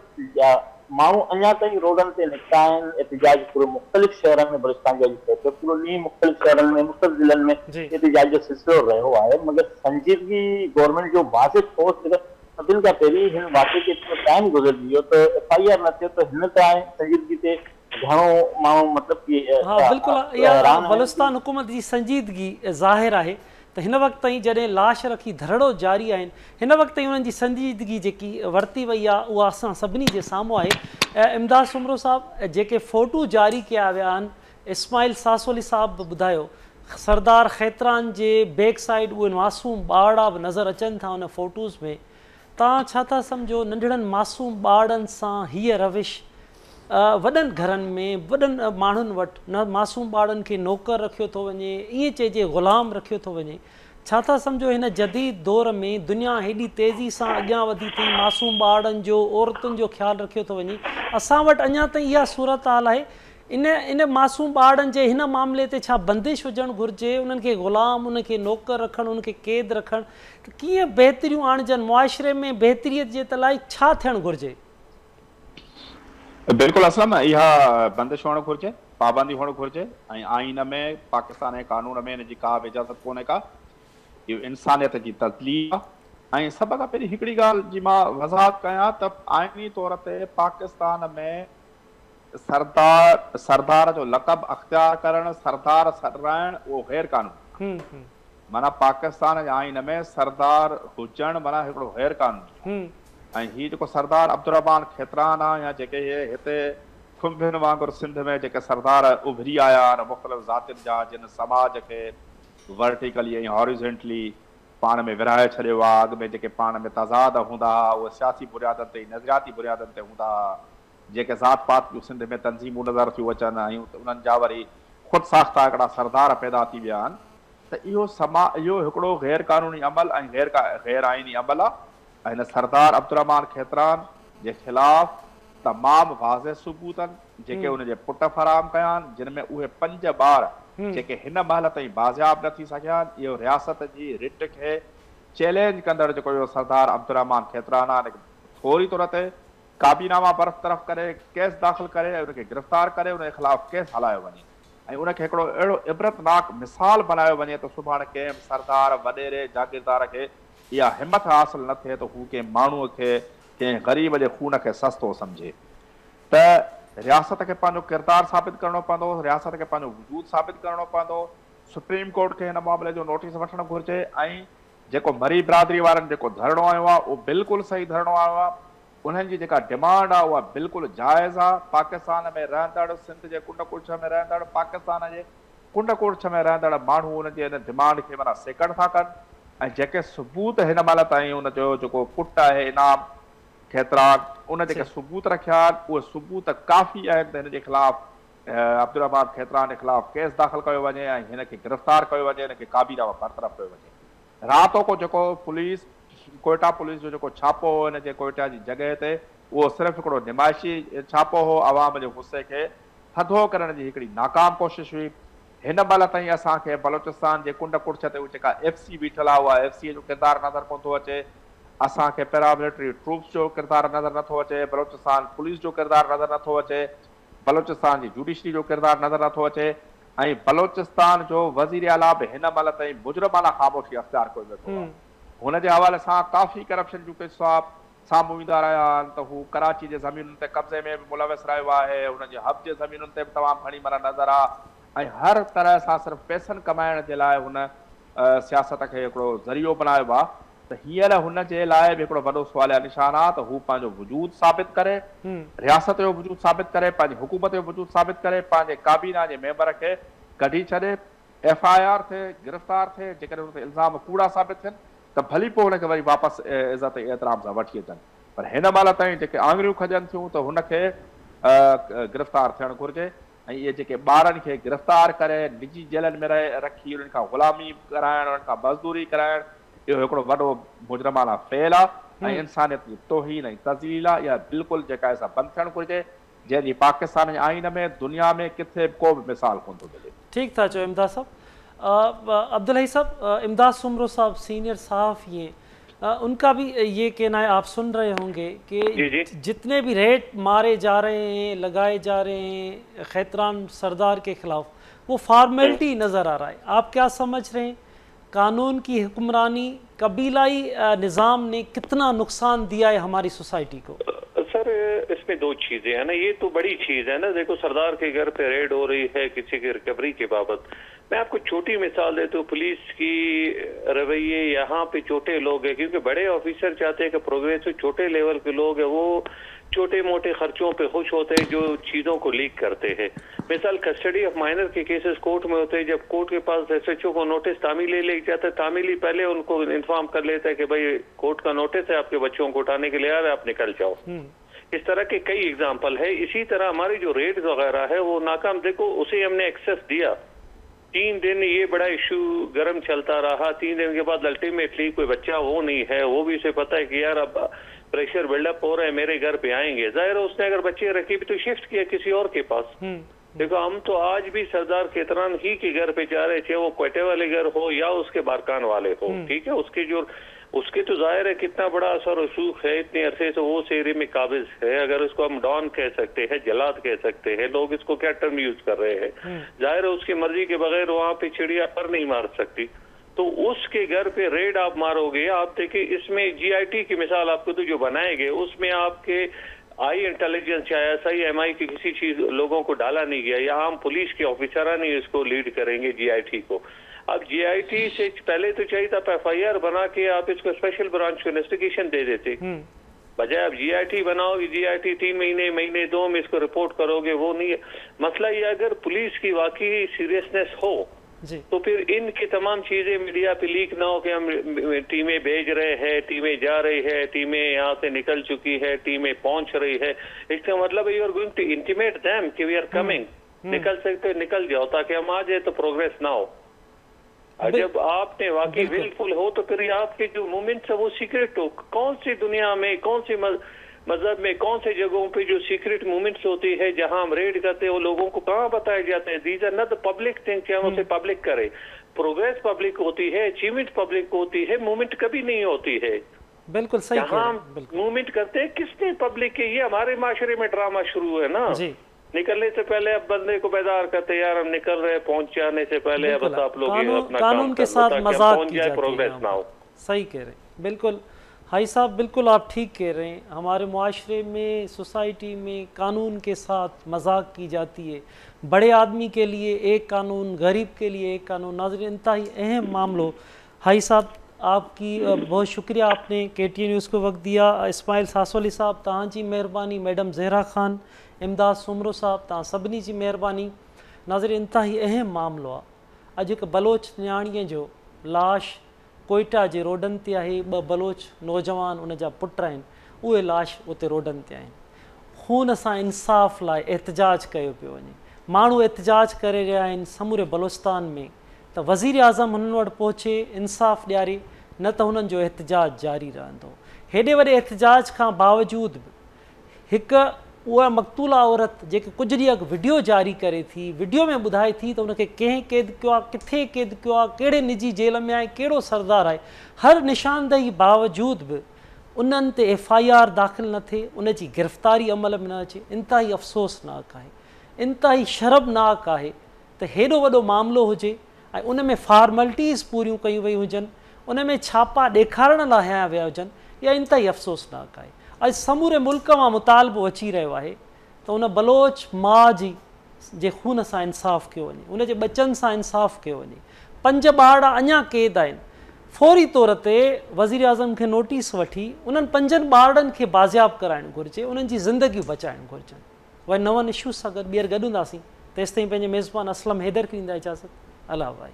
Speaker 3: माण्हू अञा ताईं रोडनि ते निकिता आहिनि। एहतजाज पूरे मुख़्तलिफ़ शहरनि में बलूचिस्तान जो थिए पियो, पूरो ॾींहुं मुख़्तलिफ़ शहरनि में मुख़्तलिफ़ ज़िलनि में एहतजाज जो सिलसिलो रहियो आहे। मगर संजीदगी गवर्नमेंट जो वाज़िह ठोस सभिनि खां पहिरीं हिन वाक़े खे एतिरो टाइम गुज़रिजी वियो त FIR न थियो, त हिन तरह संजीदगी ते घणो माण्हू मतिलबु कि
Speaker 1: हाँ बिल्कुलु, इहा बलूचिस्तान हुकूमत जी संजीदगी ज़ाहिर आहे त हिन वक़्त ताईं जॾहिं लाश रखी धरड़ो जारी आहिनि, हिन वक़्त ताईं उन्हनि जी संजीदगी जेकी वरिती वई आहे उहा असां सभिनी जे साम्हूं आहे। इमदाद सुमरो साहब, जेके फ़ोटू जारी कया विया आहिनि, इस्माइल सासोली साहब बि ॿुधायो, सरदार खैतरान जे बैक साइड उहे मासूम ॿारड़ा बि नज़र अचनि था उन फ़ोटूज़ में। तव्हां छा था सम्झो नंढड़नि मासूम ॿारनि सां हीअ रविश वॾनि घरनि में वॾनि माण्हुनि वटि न मासूम ॿारनि खे नौकर रखियो थो वञे, ईअं चइजे ग़ुलाम रखियो थो वञे, छा था सम्झो हिन जदीद दौर में दुनिया हेॾी तेज़ी सां अॻियां वधी थी, मासूम ॿारनि जो औरतुनि जो ख़्यालु रखियो थो वञे, असां वटि अञा ताईं इहा सूरत हाल आहे। इन मासूम ॿारनि जे हिन मामले ते छा बंदिश हुजणु घुरिजे, उन्हनि खे ग़ुलाम, उन्हनि खे नौकर रखणु, उन्हनि खे क़ैद रखणु, त कीअं बहितरियूं आणजनि, मुआशिरे में बहितरीअत जे तलाई छा थियणु घुरिजे?
Speaker 4: बिल्कुलु असलम, इहा बंदिश हुअणु घुरिजे, पाबंदी हुअणु घुरिजे, ऐं आइन में पाकिस्तान जे कानून में हिनजी का बि इजाज़त कोन्हे का। इहो इंसानियत जी तज़लील आहे। ऐं सभ खां पहिरीं हिकिड़ी ॻाल्हि जी मां वज़ाहत कयां त आइनी तौर ते पाकिस्तान में सरदार जो लक़ब अख़्तियार करणु, सरदार रहणु, उहो गैर कानूनी। माना पाकिस्तान जे आइन में सरदार हुजणु माना हिकिड़ो गैर कानूनी। ऐं हीउ जेको सरदार अब्दुर्रहमान खैतरान आहे या जेके हिते खुंभियुनि वांगुरु सिंध में जेके सरदार उभरी आया आहिनि मुख़्तलिफ़ ज़ातियुनि जा, जिन समाज खे वर्टिकली ऐं हॉरिज़ेंटली पाण में विरहाए छॾियो आहे। अॻु में जेके पाण में तज़ाद हूंदा हुआ उहे सियासी बुनियादनि ते, नज़रियाती बुनियादनि ते हूंदा हुआ। जेके ज़ात पात जूं सिंध में तंज़ीमूं नज़र थियूं अचनि ऐं उन्हनि जा वरी ख़ुदि साख्ता हिकिड़ा सरदार पैदा थी विया आहिनि, त इहो हिकिड़ो गैर क़ानूनी अमल ऐं गैर आइनी अमल आहे। ऐं हिन सरदार अब्दुर्रहमान खैतरान जे ख़िलाफ़ तमामु वाज़े सबूत आहिनि जेके उनजे पुट फराहम कया आहिनि, जिन में उहे 5 ॿार जेके हिन महिल ताईं बाज़ियाब न थी सघिया आहिनि। इहो रियासत जी रिट खे चैलेंज कंदड़ जेको इहो सरदार अब्दुर्रहमान खैतरान आहे, फौरी तौर ते काबीनामा बरतरफ़ करे, केस दाख़िल करे ऐं उनखे गिरफ़्तार करे उनजे ख़िलाफ़ केस हलायो वञे ऐं उनखे हिकिड़ो अहिड़ो इबरतनाक मिसाल बनायो वञे त सुभाणे कंहिं सरदार वॾेरे जागीरदार खे इहा हिमत हासिल न थिए त हू कंहिं माण्हूअ खे, कंहिं ग़रीब जे खून खे सस्तो सम्झे। त रियासत खे पंहिंजो किरदारु साबित करणो पवंदो, रियासत खे पंहिंजो वजूद साबित करणो पवंदो। सुप्रीम कोर्ट खे हिन मामले जो नोटिस वठणु घुरिजे ऐं जेको मरी बिरादरी वारनि जेको धरणो आयो आहे उहो बिल्कुलु सही धरणो आयो आहे। उन्हनि जी जेका डिमांड आहे उहा बिल्कुलु जाइज़ आहे। पाकिस्तान में रहंदड़, सिंध जे कुंड कुड़छ में रहंदड़, पाकिस्तान जे कुंड कुड़छ में रहंदड़ माण्हू उनजे हिन डिमांड खे माना सेकड़ था कनि ऐं जेके सबूत हिन महिल ताईं उनजो जेको पुटु आहे इनाम खैतरान, उन जेके सबूत रखिया आहिनि उहे सबूत काफ़ी आहिनि त हिन जे ख़िलाफ़ अब्दुर्रहमान खैतरान जे ख़िलाफ़ केस दाख़िल कयो वञे ऐं हिनखे गिरफ़्तार कयो वञे, हिनखे काबीनामा बरतरफ़ कयो वञे। राति को जेको पुलिस, कोयटा पुलिस जो जेको छापो हो हिन जे कोयटा जी जॻह ते, उहो सिर्फ़ु हिकिड़ो निमाइशी छापो हो, आवाम जे गुस्से खे थधो करण जी हिकिड़ी नाकाम कोशिशि हुई। हिन महिल ताईं असांखे बलोचिस्तान जे कुंड कुड़छ ते जेका FC बीठल आहे उहा FC जो किरदारु नज़र कोन थो अचे। असांखे पैरामिलिट्री ट्रूप्स जो किरदारु नज़र नथो अचे, बलोचिस्तान पुलिस जो किरदारु नज़र नथो अचे, बलोचिस्तान जी जुडिशरी जो किरदारु नज़र नथो अचे ऐं बलोचिस्तान जो वज़ीर आला बि हिन महिल ताईं मुजरमाना ख़ामोशी अख़्तियार कयो वेठो आहे। हुन जे हवाले सां काफ़ी करप्शन जूं किसा साम्हूं ईंदा रहिया आहिनि त हू कराची जे ज़मीनुनि ते कब्ज़े में बि मुलविस रहियो आहे, हुनजे हब जे ज़मीनुनि ते बि तमामु घणी माना नज़र आहे ऐं हर तरह सां सिर्फ़ु पैसनि कमाइण जे लाइ हुन सियासत खे हिकिड़ो ज़रियो बनायो आहे। त हींअर हुन जे लाइ बि हिकिड़ो वॾो सुवालिया निशान आहे त हू पंहिंजो वजूद साबित करे, रियासत जो वजूद साबित करे, पंहिंजी हुकूमत जो वजूद साबित करे, पंहिंजे काबीना जे मेंबर खे कढी छॾे, FIR थिए, गिरफ़्तार थिए। जेकॾहिं हुन ते इल्ज़ाम कूड़ा साबित थियनि त भली पोइ हुनखे वरी वापसि इज़त एतिराम सां वठी अचनि, पर हिन महिल ताईं जेके आङुरियूं खजनि थियूं त हुनखे गिरफ़्तार थियणु घुरिजे ऐं इहे जेके ॿारनि खे गिरफ़्तार करे निजी जेलनि में रखी उन्हनि खां ग़ुलामी कराइणु, उन्हनि खां मज़दूरी कराइणु, इहो हिकिड़ो वॾो मुजरमाना फेल आहे ऐं इंसानियत जी तौहीन ऐं तज़लील आहे। इहा बिल्कुलु जेका आहे बंदि थियणु घुरिजे, जंहिंजी पाकिस्तान जे आइन में दुनिया में किथे बि को बि मिसाल कोन थो मिले।
Speaker 1: ठीक था चो इमदाद साहब। अब्दुल हई साहब, इमदाद सुमरो साहब सीनियर सहाफ़ी हैं, उनका भी ये कहना है, आप सुन रहे होंगे कि जितने भी रेट मारे जा रहे हैं, लगाए जा रहे हैं खैतरान सरदार के खिलाफ, वो फॉर्मेलिटी नज़र आ रहा है। आप क्या समझ रहे हैं, कानून की हुक्मरानी, कबीलाई निज़ाम ने कितना नुकसान दिया है हमारी सोसाइटी को?
Speaker 5: सर इसमें दो चीजें हैं ना, ये तो बड़ी चीज है ना। देखो सरदार के घर पे रेड हो रही है किसी की रिकवरी के बाबत, मैं आपको छोटी मिसाल देता हूँ, पुलिस की रवैये यहाँ पे छोटे लोग हैं, क्योंकि बड़े ऑफिसर चाहते हैं कि प्रोग्रेस हो, छोटे लेवल के लोग हैं वो छोटे मोटे खर्चों पे खुश होते हैं जो चीज़ों को लीक करते हैं। मिसाल कस्टडी ऑफ माइनर के केसेस कोर्ट में होते हैं, जब कोर्ट के पास SHO को नोटिस तामीली ले जाता है, तामीली पहले उनको इन्फॉर्म कर लेता है कि भाई कोर्ट का नोटिस है, आपके बच्चों को उठाने के लिए आ रहा है, आप निकल जाओ। इस तरह के कई एग्जाम्पल है। इसी तरह हमारी जो रेड्स वगैरह है वो नाकाम, देखो उसे हमने एक्सेस दिया, 3 दिन ये बड़ा इशू गर्म चलता रहा, 3 दिन के बाद अल्टीमेटली कोई बच्चा वो नहीं है, वो भी उसे पता है कि यार अब प्रेशर बिल्डअप हो रहा है, मेरे घर पे आएंगे, जाहिर है उसने अगर बच्चे रखे भी तो शिफ्ट किया किसी और के पास। देखो हम तो आज भी सरदार केतरान ही के घर पे जा रहे थे, वो क्वेटे वाले घर हो या उसके बारकान वाले हो, ठीक है, उसके तो जाहिर है कितना बड़ा असर रसूख है, इतने अरसे से वो उस एरिया में काबिज है, अगर उसको हम डॉन कह सकते हैं, जलाद कह सकते हैं, लोग इसको क्या टर्म यूज कर रहे हैं, जाहिर है उसकी मर्जी के बगैर वहां पे चिड़िया पर नहीं मार सकती, तो उसके घर पे रेड आप मारोगे। आप देखिए इसमें GIT की मिसाल आपको तो जो बनाएंगे उसमें आपके आई इंटेलिजेंस या SI MI की किसी चीज लोगों को डाला नहीं गया, या आम पुलिस के ऑफिसर नहीं इसको लीड करेंगे GIT को। अब GIT से पहले तो चाहिए था FIR बना के आप इसको स्पेशल ब्रांच को इन्वेस्टिगेशन दे देते, बजाय आप GIT बनाओगे, GIT 3 महीने 2 में इसको रिपोर्ट करोगे, वो नहीं है मसला। ये अगर पुलिस की वाकई सीरियसनेस हो तो फिर इनकी तमाम चीजें मीडिया पे लीक ना हो कि हम टीमें भेज रहे हैं, टीमें जा रही है, टीमें यहाँ से निकल चुकी है, टीमें पहुंच रही है, इसका मतलब you are going to intimate them कि वी आर कमिंग, निकल सकते निकल जाओ ताकि हम आ जाए तो प्रोग्रेस ना हो। जब आपने वाकई विलफुल हो तो फिर आपके जो मूवमेंट्स है वो सीक्रेट हो। कौन सी दुनिया में, कौन सी मजहब में, कौन से जगहों पे जो सीक्रेट मूवमेंट्स होती है जहां हम रेड करते हैं वो लोगों को कहाँ बताए जाते हैं? These are not the public thing कि हम उसे पब्लिक करें। प्रोग्रेस पब्लिक होती है, अचीवमेंट पब्लिक होती है, मूवमेंट कभी नहीं होती है।
Speaker 1: बिल्कुल सही कह रहे हैं।
Speaker 5: मूवमेंट करते हैं किसने? पब्लिक के। ये हमारे माशरे में ड्रामा शुरू है ना जी। निकलने से पहले अब बंदे को बेदार करते यार हम निकल रहे हैं, पहुंच जाने से पहले अब आप लोग अपना
Speaker 1: कानून के साथ मजाक की जाती है, प्रोग्रेस ना हो। सही कह रहे हैं, बिल्कुल हाई साहब, बिल्कुल आप ठीक कह रहे हैं। हमारे मुआशरे में, सोसाइटी में कानून के साथ मजाक की जाती है। बड़े आदमी के लिए एक कानून, गरीब के लिए एक कानून। नाज़रीन, इंतहाई अहम मामलों। हाई साहब आपकी बहुत शुक्रिया, आपने KTN न्यूज़ को वक्त दिया। इस्माइल सासोली साहब तव्हांजी महिरबानी, मैडम ज़हरा ख़ान, इमदाद सुमरो साहब, तव्हां सभिनी जी महिरबानी। नाज़रीन, इंतहाई अहम मामलो आहे। अॼु हिकु बलोच नियाणीअ जो लाश कोयटा जे रोडनि ते आहे। 2 बलोच नौजवान, उन जा पुट आहिनि, उहे लाश उते रोडनि ते आहिनि। खून सां इंसाफ़ लाइ एहतजाज कयो पियो वञे। माण्हू एहतजाज करे रहिया आहिनि समूरे बलोचिस्तान में त वज़ीर आज़म हुननि वटि पहुचे, इंसाफ़ ॾियारे, न त हुननि जो एहतजाज जारी रहंदो। हेॾे वॾे एहतजाज खां बावजूद बि हिकु उहा मक़तूला औरत जेके कुझु ॾींहं अॻु वीडियो जारी करे थी, वीडियो में ॿुधाए थी त उनखे कंहिं क़ैद कयो आहे, किथे क़ैद कयो आहे, कहिड़े निजी जेल में आहे, कहिड़ो सरदार आहे, हर निशानदही बावजूद बि उन्हनि ते FIR दाख़िल न थिए, उन जी गिरफ़्तारी अमल में न अचे। इंतिहाई अफ़सोसनाक आहे, इंतिहाई शर्मनाक आहे त हेॾो वॾो मामिलो हुजे ऐं उन में फॉर्मेलिटीज़ पूरियूं कयूं वयूं हुजनि, उन में छापा ॾेखारण लाइ हया विया हुजनि। इहा इंतिहाई अफ़सोसनाक आहे। अॼु समूरे मुल्क मां मुतालबो अची रहियो आहे त उन बलोच माउ जी जे खून सां इंसाफ़ कयो वञे, उन जे बचनि सां इंसाफ़ कयो वञे। 5 ॿार अञा क़ैद आहिनि। फौरी तौर ते वज़ीर आज़म खे नोटिस वठी उन्हनि 5 ॿारनि खे बाज़ियाब कराइणु घुरिजे, उन्हनि जी ज़िंदगियूं बचाइणु घुरिजनि। वरी नवनि इशूज़ सां गॾु ॿीहर गॾूंदासीं। तेसिताईं पंहिंजे मेज़बान असलम हैदर खे ॾींदा इजाज़त। अल्लाह भाई।